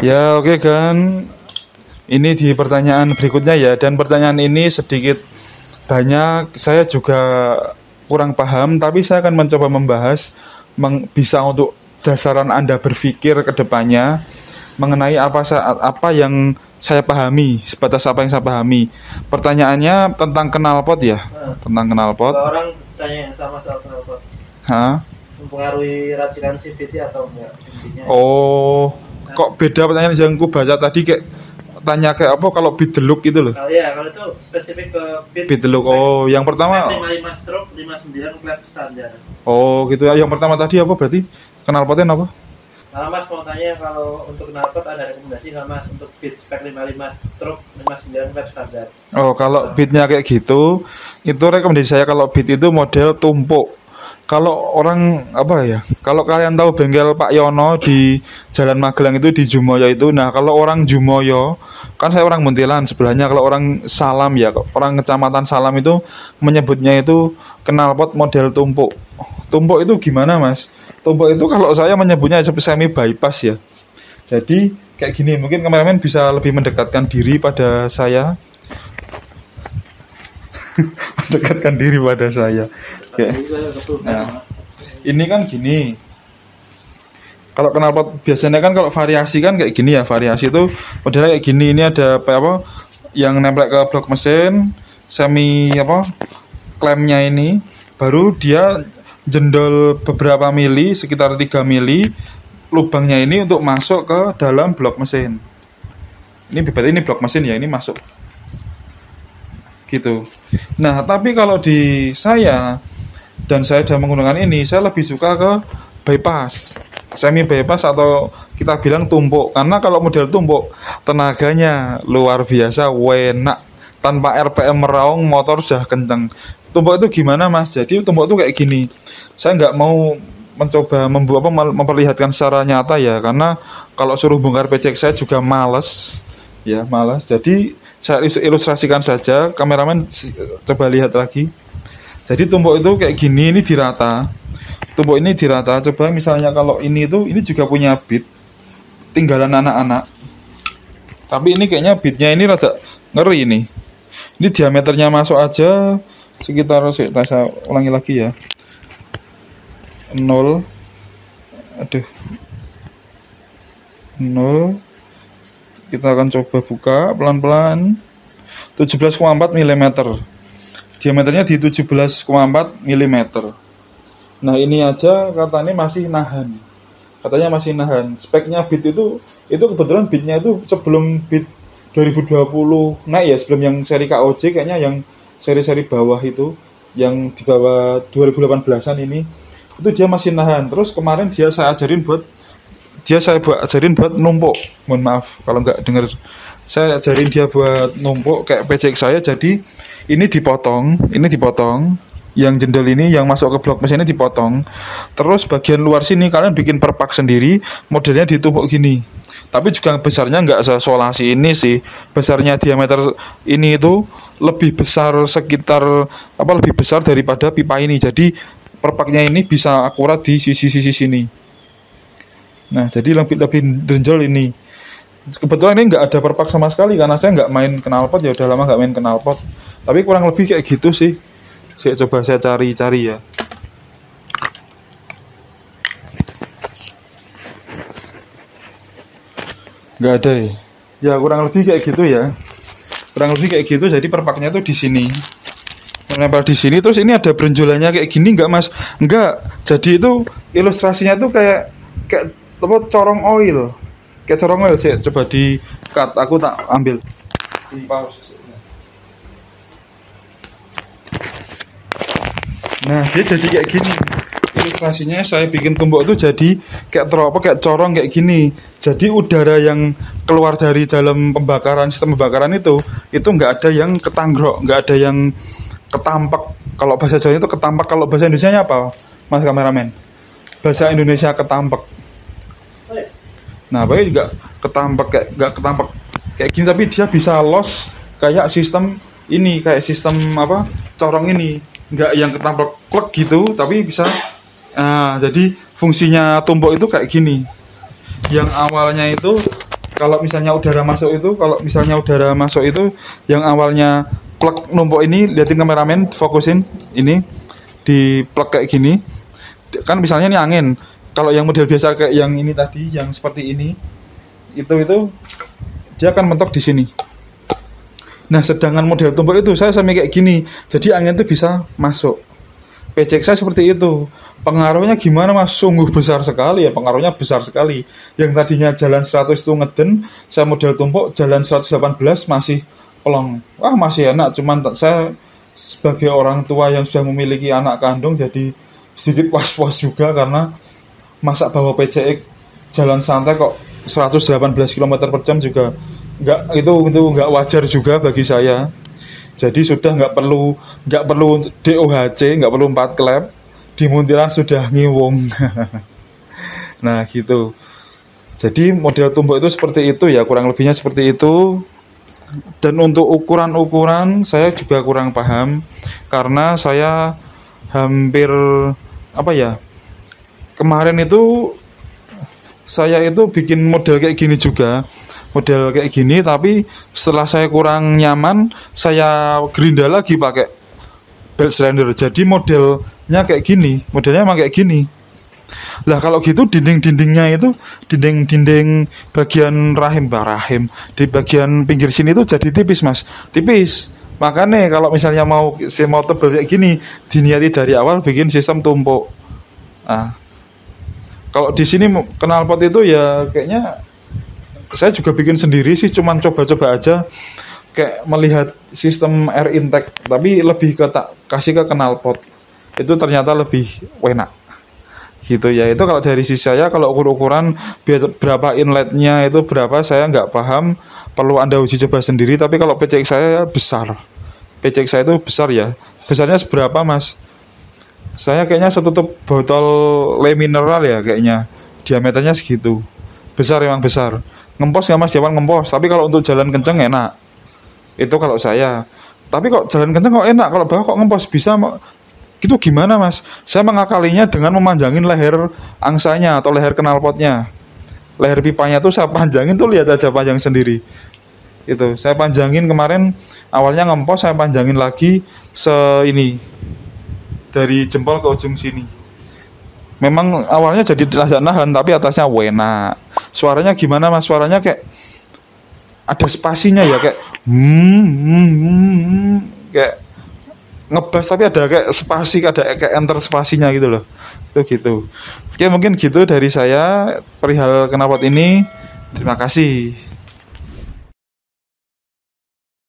Ya, oke kan. Ini di pertanyaan berikutnya ya, dan pertanyaan ini sedikit banyak saya juga kurang paham, tapi saya akan mencoba membahas bisa untuk dasaran Anda berpikir ke depannya mengenai apa yang saya pahami, sebatas apa yang saya pahami. Pertanyaannya tentang knalpot ya, tentang knalpot. Kalau orang tanya yang sama soal knalpot, Hah? mempengaruhi racikan CVT atau enggak intinya? Oh, kok beda pertanyaan yang ku baca tadi, kayak tanya kayak apa kalau beat the look gitu loh. Kalau ya, kalau itu spesifik ke Beat the look. Oh, yang pertama. 55 stroke, 59 klep standar. Oh, gitu ya. Yang pertama tadi apa berarti? Knalpotnya apa? Nah, Mas mau tanya kalau untuk knalpot ada rekomendasi nggak Mas untuk beat spek 55 stroke, 59 klep standar? Oh, kalau beatnya kayak gitu, itu rekomendasi saya kalau beat itu model tumpuk. Kalau orang apa ya? Kalau kalian tahu bengkel Pak Yono di Jalan Magelang itu di Jumoyo itu. Nah, kalau orang Jumoyo, kan saya orang Muntilan sebelahnya. Kalau orang Salam ya, orang Kecamatan Salam itu menyebutnya itu knalpot model tumpuk. Tumpuk itu gimana, Mas? Tumpuk itu kalau saya menyebutnya semi bypass ya. Jadi kayak gini, mungkin kameramen bisa lebih mendekatkan diri pada saya. Mendekatkan diri pada saya. Kayak, nah, ini kan gini. Kalau knalpot biasanya kan kalau variasi kan kayak gini ya. Variasi itu modelnya kayak gini. Ini ada apa yang nempel ke blok mesin, semi apa klemnya ini. Baru dia jendol beberapa mili, sekitar 3 mili lubangnya ini untuk masuk ke dalam blok mesin. Ini berarti ini blok mesin ya, ini masuk gitu. Nah, tapi kalau di saya dan saya sudah menggunakan ini, saya lebih suka ke bypass, semi bypass atau kita bilang tumpuk. Karena kalau model tumpuk tenaganya luar biasa, enak, tanpa RPM meraung motor sudah kenceng. Tumpuk itu gimana, Mas? Jadi tumpuk itu kayak gini. Saya nggak mau mencoba memperlihatkan secara nyata ya, karena kalau suruh bongkar becek saya juga males ya, malas. Jadi saya ilustrasikan saja, kameramen coba lihat lagi. Jadi tumpuk itu kayak gini, ini dirata. Tumpuk ini dirata. Coba misalnya kalau ini juga punya beat tinggalan anak-anak. Tapi ini kayaknya beatnya ini rada ngeri ini. Ini diameternya masuk aja sekitar, saya ulangi lagi ya. 0. Aduh. 0. Kita akan coba buka pelan-pelan. 17,4 mm. Diameternya di 17,4 mm. Nah, ini aja katanya masih nahan. Katanya masih nahan. Speknya beat itu kebetulan beatnya itu sebelum beat 2020 naik ya, sebelum yang seri KOJ kayaknya, yang seri-seri bawah itu, yang di bawah 2018-an ini, itu dia masih nahan. Terus kemarin saya ajarin buat numpuk. Mohon maaf kalau nggak dengar. Saya ajarin dia buat numpuk kayak PCX saya. Jadi ini dipotong. Yang jendol ini yang masuk ke blok mesin ini dipotong. Terus bagian luar sini kalian bikin perpak sendiri. Modelnya ditumpuk gini. Tapi juga besarnya nggak sesolasi ini sih. Besarnya diameter ini itu lebih besar lebih besar daripada pipa ini. Jadi perpaknya ini bisa akurat di sisi-sisi sini. Nah, jadi lebih denjol ini. Kebetulan ini nggak ada perpak sama sekali karena saya nggak main knalpot, ya udah lama nggak main knalpot. Tapi kurang lebih kayak gitu sih. Coba saya cari-cari ya. Nggak ada ya. Ya kurang lebih kayak gitu ya. Kurang lebih kayak gitu. Jadi perpaknya tuh di sini. Menempel di sini, terus ini ada benjolannya kayak gini nggak, Mas? Nggak. Jadi itu ilustrasinya tuh kayak corong oil. Kayak corong oil sih. Coba di cut, aku tak ambil. Di pause. Nah, dia jadi kayak gini. Ilustrasinya saya bikin tumpuk itu jadi kayak corong kayak gini. Jadi udara yang keluar dari dalam sistem pembakaran itu nggak ada yang ketanggrok, nggak ada yang ketampak. Kalau bahasa Jawa itu ketampak. Kalau bahasa Indonesianya apa, Mas kameramen? Bahasa Indonesia ketampak. Nah, baik juga nggak ketampak kayak gini, tapi dia bisa loss kayak sistem ini, kayak sistem corong ini, nggak yang ketampak klek gitu, tapi bisa. Nah, jadi fungsinya tumpuk itu kayak gini. Yang awalnya itu Kalau misalnya udara masuk itu yang awalnya plug numpuk ini, liatin kameramen, fokusin ini di plug kayak gini. Kan misalnya ini angin. Kalau yang model biasa kayak yang ini tadi, yang seperti ini, itu dia akan mentok di sini. Nah, sedangkan model tumpuk itu saya sampai kayak gini. Jadi angin itu bisa masuk. PCX saya seperti itu. Pengaruhnya gimana Mas? Sungguh besar sekali ya, pengaruhnya besar sekali. Yang tadinya jalan 100 itu ngeden, saya model tumpuk jalan 118 masih pelong. Wah, masih enak, cuman saya sebagai orang tua yang sudah memiliki anak kandung jadi sedikit was-was juga karena masa bawa PCX jalan santai kok 118 km per jam juga nggak wajar juga bagi saya. Jadi sudah nggak perlu DOHC, nggak perlu 4 klep, di muntilan sudah ngiwung. Nah gitu. Jadi model tumpuk itu seperti itu ya, kurang lebihnya seperti itu. Dan untuk ukuran saya juga kurang paham karena saya hampir kemarin itu saya itu bikin model kayak gini juga. Model kayak gini, tapi setelah saya kurang nyaman, saya gerinda lagi pakai belt cylinder. Jadi modelnya kayak gini, modelnya emang kayak gini. Lah kalau gitu dinding-dindingnya itu, dinding bagian rahim, di bagian pinggir sini itu jadi tipis Mas, tipis. Makanya kalau misalnya mau tebel kayak gini, diniati dari awal bikin sistem tumpuk. Nah, kalau di sini knalpot itu ya kayaknya saya juga bikin sendiri sih, cuman coba-coba aja kayak melihat sistem air intake, tapi lebih kasih ke knalpot. Itu ternyata lebih enak. Gitu ya. Itu kalau dari sisi saya, kalau ukuran berapa inletnya itu berapa saya nggak paham, perlu Anda uji coba sendiri. Tapi kalau PCX saya besar. PCX saya itu besar ya. Besarnya seberapa Mas? Saya kayaknya setutup botol le mineral ya kayaknya. Diameternya segitu. Besar, emang besar. Ngempos ya Mas, jangan ngempos. Tapi kalau untuk jalan kenceng enak. Itu kalau saya. Tapi kok jalan kenceng kok enak, kalau bawah kok ngempos bisa. Itu gimana Mas? Saya mengakalinya dengan memanjangin leher angsanya atau leher knalpotnya. Leher pipanya tuh saya panjangin tuh, lihat aja panjang sendiri. Itu saya panjangin kemarin, awalnya ngempos, saya panjangin lagi ini dari jempol ke ujung sini. Memang awalnya jadi nahan, tapi atasnya enak. Suaranya gimana Mas? Suaranya kayak ada spasinya ya, kayak kayak ngebas tapi ada kayak spasi, ada kayak enter spasinya gitu loh. Itu gitu. Oke, mungkin gitu dari saya perihal knalpot ini. Terima kasih.